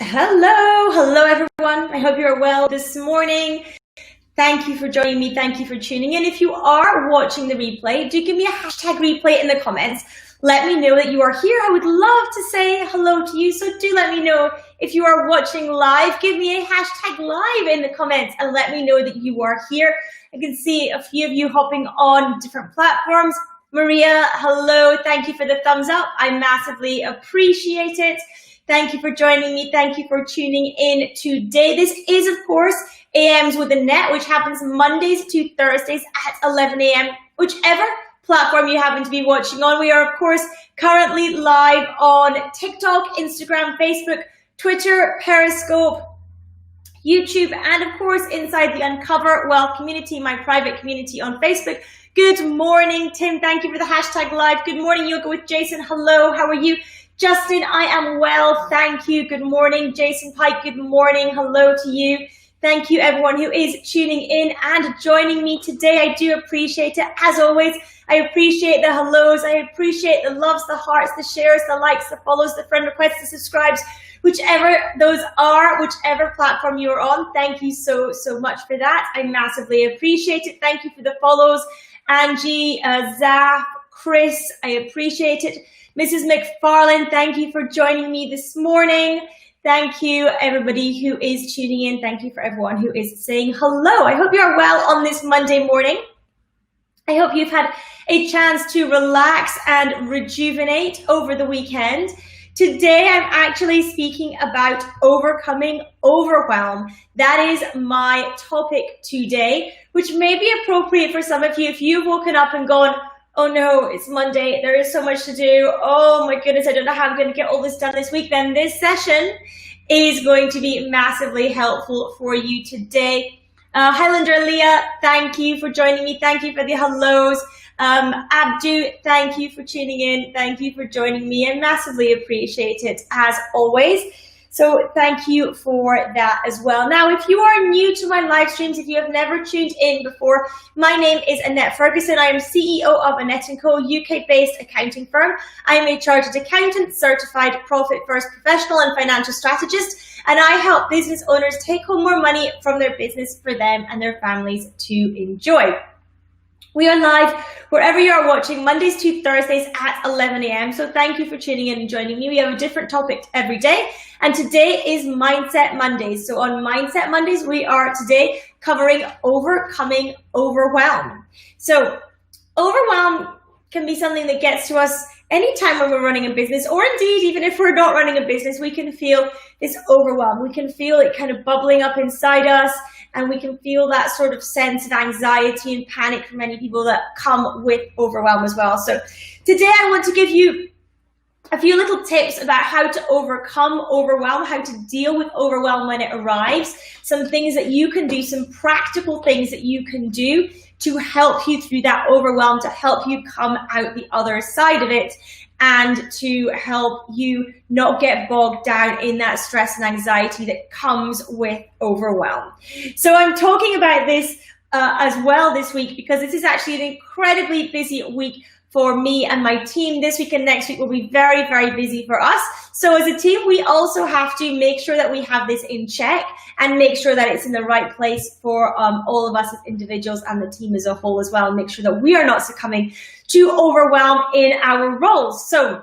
Hello everyone. I hope you're well this morning. Thank you for joining me. Thank you for tuning in. If you are watching the replay, do give me a hashtag replay in the comments. Let me know that you are here. I would love to say hello to you. So do let me know if you are watching live. Give me a hashtag live in the comments and let me know that you are here. I can see a few of you hopping on different platforms. Maria, hello. Thank you for the thumbs up. I massively appreciate it. Thank you for joining me. Thank you for tuning in today. This is, of course, AMs with Annette, which happens Mondays to Thursdays at 11 a.m., whichever platform you happen to be watching on. We are, of course, currently live on TikTok, Instagram, Facebook, Twitter, Periscope, YouTube, and of course, inside the Uncover Well community, my private community on Facebook. Good morning, Tim. Thank you for the hashtag live. Good morning, Yoga with Jason. Hello, how are you? Justin, I am well, thank you. Good morning. Jason Pike, good morning. Hello to you. Thank you, everyone who is tuning in and joining me today. I do appreciate it. As always, I appreciate the hellos. I appreciate the loves, the hearts, the shares, the likes, the follows, the friend requests, the subscribes, whichever those are, whichever platform you're on. Thank you so much for that. I massively appreciate it. Thank you for the follows. Angie, Zaf, Chris, I appreciate it. Mrs. McFarlane, thank you for joining me this morning. Thank you, everybody who is tuning in. Thank you for everyone who is saying hello. I hope you're well on this Monday morning. I hope you've had a chance to relax and rejuvenate over the weekend. Today, I'm actually speaking about overcoming overwhelm. That is my topic today, which may be appropriate for some of you if you've woken up and gone, oh no, it's Monday, there is so much to do. Oh my goodness, I don't know how I'm going to get all this done this week. Then this session is going to be massively helpful for you today. Highlander Leah, thank you for joining me. Thank you for the hellos. Abdu, thank you for tuning in. Thank you for joining me. I massively appreciate it as always. So thank you for that as well. Now, if you are new to my live streams, if you have never tuned in before, my name is Annette Ferguson. I am CEO of Annette & Co, UK-based accounting firm. I am a chartered accountant, certified profit first professional and financial strategist, and I help business owners take home more money from their business for them and their families to enjoy. We are live wherever you are watching, Mondays to Thursdays at 11 a.m. So thank you for tuning in and joining me. We have a different topic every day. And today is Mindset Mondays. So on Mindset Mondays, we are today covering overcoming overwhelm. So overwhelm can be something that gets to us anytime when we're running a business, or indeed, even if we're not running a business, we can feel this overwhelm. We can feel it kind of bubbling up inside us, and we can feel that sort of sense of anxiety and panic for many people that come with overwhelm as well. So today I want to give you a few little tips about how to overcome overwhelm, how to deal with overwhelm when it arrives, some things that you can do, some practical things that you can do to help you through that overwhelm, to help you come out the other side of it, and to help you not get bogged down in that stress and anxiety that comes with overwhelm. So I'm talking about this as well this week because this is actually an incredibly busy week for me and my team. This week and next week will be very busy for us. So as a team, we also have to make sure that we have this in check and make sure that it's in the right place for all of us as individuals and the team as a whole as well, and make sure that we are not succumbing to overwhelm in our roles. So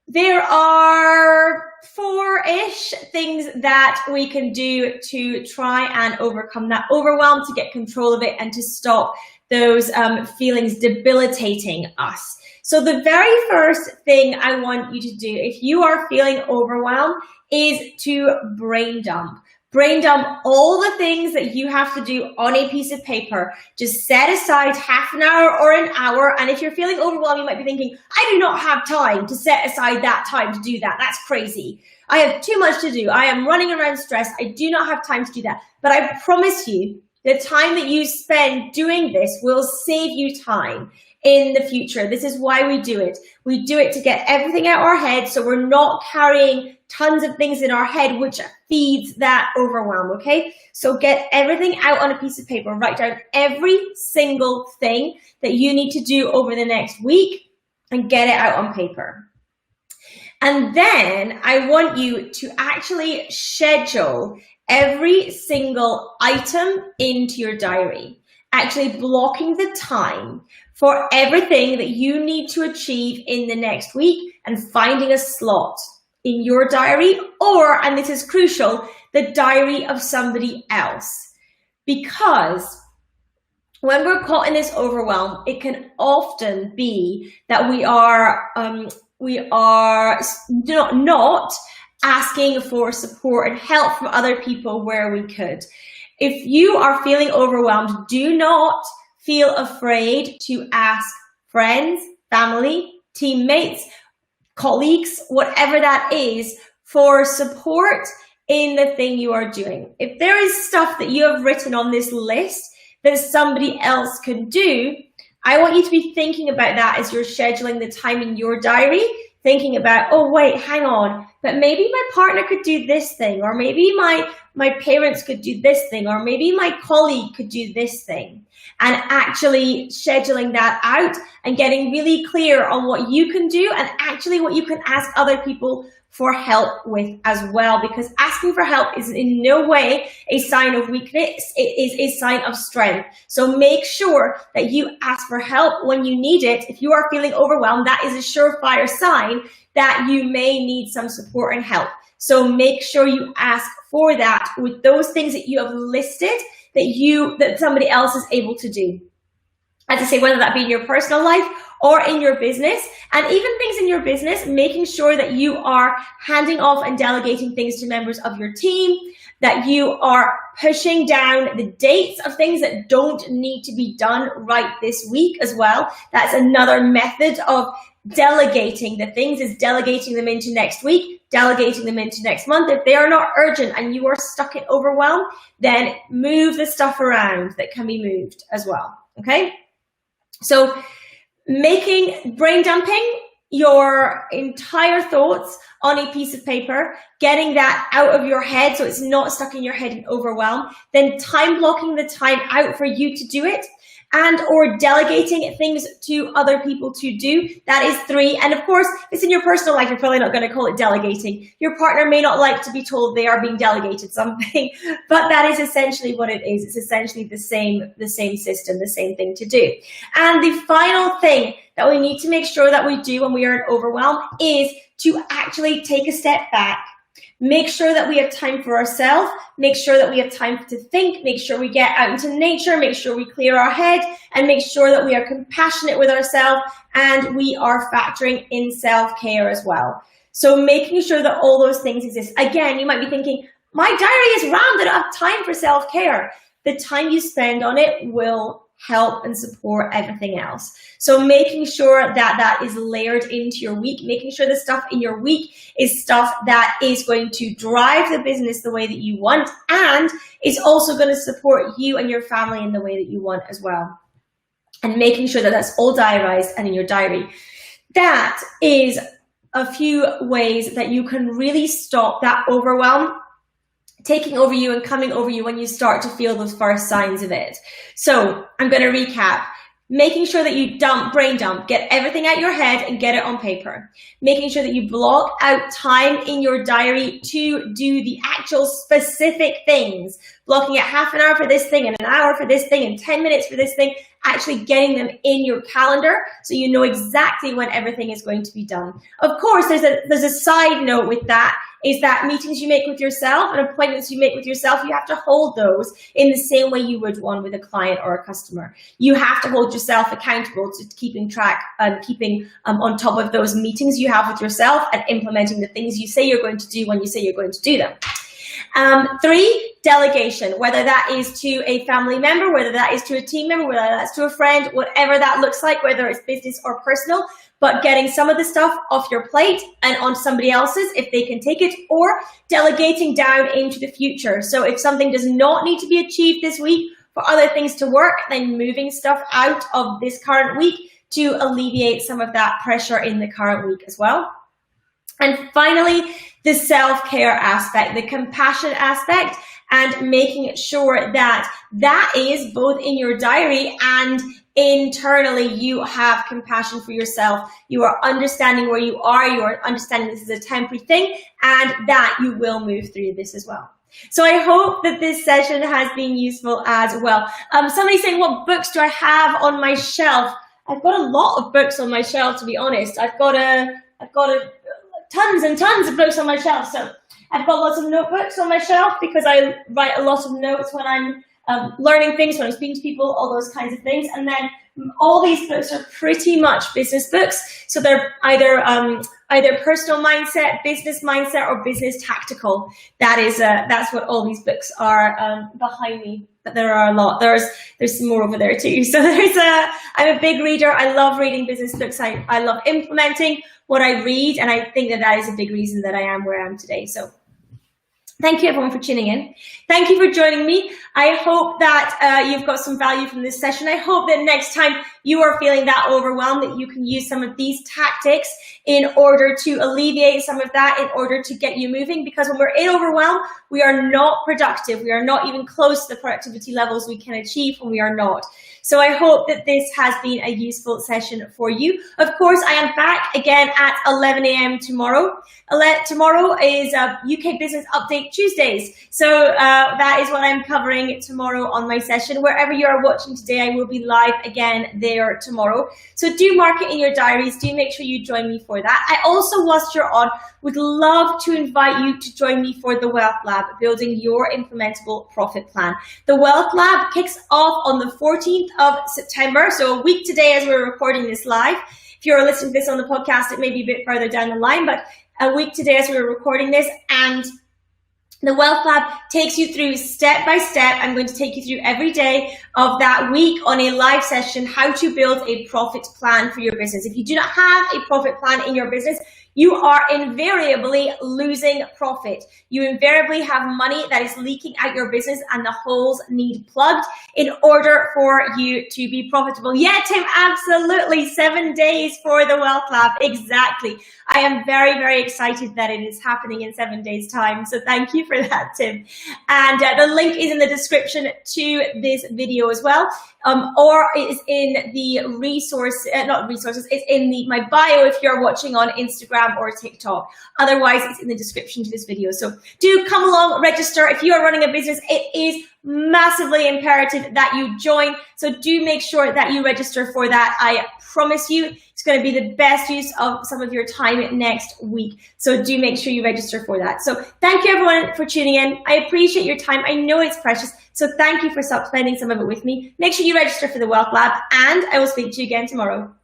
there are 4-ish things that we can do to try and overcome that overwhelm, to get control of it, and to stop those feelings debilitating us. So the very first thing I want you to do if you are feeling overwhelmed is to brain dump. Brain dump all the things that you have to do on a piece of paper. Just set aside half an hour or an hour. And if you're feeling overwhelmed, you might be thinking, I do not have time to set aside that time to do that. That's crazy. I have too much to do. I am running around stressed. I do not have time to do that. But I promise you, the time that you spend doing this will save you time in the future. This is why we do it. We do it to get everything out of our head so we're not carrying tons of things in our head, which feeds that overwhelm, okay? So get everything out on a piece of paper. Write down every single thing that you need to do over the next week and get it out on paper. And then I want you to actually schedule every single item into your diary, actually blocking the time for everything that you need to achieve in the next week and finding a slot in your diary or, and this is crucial, the diary of somebody else. Because when we're caught in this overwhelm, it can often be that we are not asking for support and help from other people where we could. If you are feeling overwhelmed, do not feel afraid to ask friends, family, teammates, colleagues, whatever that is, for support in the thing you are doing. If there is stuff that you have written on this list that somebody else can do, I want you to be thinking about that as you're scheduling the time in your diary, thinking about, oh wait, hang on, but maybe my partner could do this thing, or maybe my parents could do this thing, or maybe my colleague could do this thing. And actually scheduling that out and getting really clear on what you can do and actually what you can ask other people for help with as well, because asking for help is in no way a sign of weakness, it is a sign of strength. So make sure that you ask for help when you need it. If you are feeling overwhelmed, that is a surefire sign that you may need some support and help. So make sure you ask for that with those things that you have listed that somebody else is able to do. As I say, whether that be in your personal life or in your business, and even things in your business, making sure that you are handing off and delegating things to members of your team, that you are pushing down the dates of things that don't need to be done right this week as well. That's another method of delegating the things, is delegating them into next week, delegating them into next month. If they are not urgent and you are stuck in overwhelm, then move the stuff around that can be moved as well. Okay? So brain dumping your entire thoughts on a piece of paper, getting that out of your head so it's not stuck in your head and overwhelm, then time blocking the time out for you to do it, and or delegating things to other people to do. That is 3. And of course, if it's in your personal life, you're probably not going to call it delegating. Your partner may not like to be told they are being delegated something, but that is essentially what it is. It's essentially the same system, the same thing to do. And the final thing that we need to make sure that we do when we are in overwhelm is to actually take a step back. Make sure that we have time for ourselves, make sure that we have time to think, make sure we get out into nature, make sure we clear our head, and make sure that we are compassionate with ourselves and we are factoring in self-care as well. So making sure that all those things exist. Again, you might be thinking, my diary is rammed, I don't have time for self-care. The time you spend on it will help and support everything else. So making sure that that is layered into your week, making sure the stuff in your week is stuff that is going to drive the business the way that you want and is also going to support you and your family in the way that you want as well. And making sure that that's all diarized and in your diary. That is a few ways that you can really stop that overwhelm taking over you and coming over you when you start to feel those first signs of it. So I'm going to recap. Making sure that you brain dump, get everything out your head and get it on paper. Making sure that you block out time in your diary to do the actual specific things. Blocking out half an hour for this thing and an hour for this thing and 10 minutes for this thing. Actually getting them in your calendar so you know exactly when everything is going to be done. Of course, there's a side note with that, is that meetings you make with yourself and appointments you make with yourself, you have to hold those in the same way you would one with a client or a customer. You have to hold yourself accountable to keeping track and keeping on top of those meetings you have with yourself and implementing the things you say you're going to do when you say you're going to do them. 3, delegation, whether that is to a family member, whether that is to a team member, whether that's to a friend, whatever that looks like, whether it's business or personal, but getting some of the stuff off your plate and on somebody else's if they can take it, or delegating down into the future. So if something does not need to be achieved this week for other things to work, then moving stuff out of this current week to alleviate some of that pressure in the current week as well. And finally, the self-care aspect, the compassion aspect, and making sure that that is both in your diary and internally you have compassion for yourself. You are understanding where you are. You are understanding this is a temporary thing and that you will move through this as well. So I hope that this session has been useful as well. Somebody's saying, what books do I have on my shelf? I've got a lot of books on my shelf, to be honest. I've got tons and tons of books on my shelf. So I've got lots of notebooks on my shelf because I write a lot of notes when I'm learning things, when I'm speaking to people, all those kinds of things. And then all these books are pretty much business books. So they're either personal mindset, business mindset, or business tactical. That's what all these books are behind me. But there are a lot. There's some more over there too. So I'm a big reader. I love reading business books. I love implementing what I read, and I think that is a big reason that I am where I am today. So thank you everyone for tuning in. Thank you for joining me. I hope that you've got some value from this session. I hope that next time you are feeling that overwhelmed, that you can use some of these tactics in order to alleviate some of that, in order to get you moving. Because when we're in overwhelm, we are not productive. We are not even close to the productivity levels we can achieve when we are not. So I hope that this has been a useful session for you. Of course, I am back again at 11 a.m. tomorrow. Tomorrow is UK Business Update Tuesdays. So that is what I'm covering tomorrow on my session. Wherever you are watching today, I will be live again there tomorrow. So do mark it in your diaries. Do make sure you join me for that. I also, whilst you're on, would love to invite you to join me for the Wealth Lab, building your implementable profit plan. The Wealth Lab kicks off on the 14th of September, so a week today as we're recording this live. If you're listening to this on the podcast, it may be a bit further down the line, but a week today as we're recording this. And the Wealth Lab takes you through step by step. I'm going to take you through every day of that week on a live session, how to build a profit plan for your business. If you do not have a profit plan in your business, you are invariably losing profit. You invariably have money that is leaking out your business and the holes need plugged in order for you to be profitable. Yeah, Tim, absolutely. 7 days for the Wealth Lab. Exactly. I am very, very excited that it is happening in 7 days' time. So thank you for that, Tim. And the link is in the description to this video as well. Or it's in the it's in my bio if you're watching on Instagram or TikTok. Otherwise, it's in the description to this video. So do come along, register. If you are running a business, it is massively imperative that you join. So do make sure that you register for that. I promise you, it's going to be the best use of some of your time next week. So do make sure you register for that. So thank you everyone for tuning in. I appreciate your time. I know it's precious. So thank you for spending some of it with me. Make sure you register for the Wealth Lab, and I will speak to you again tomorrow.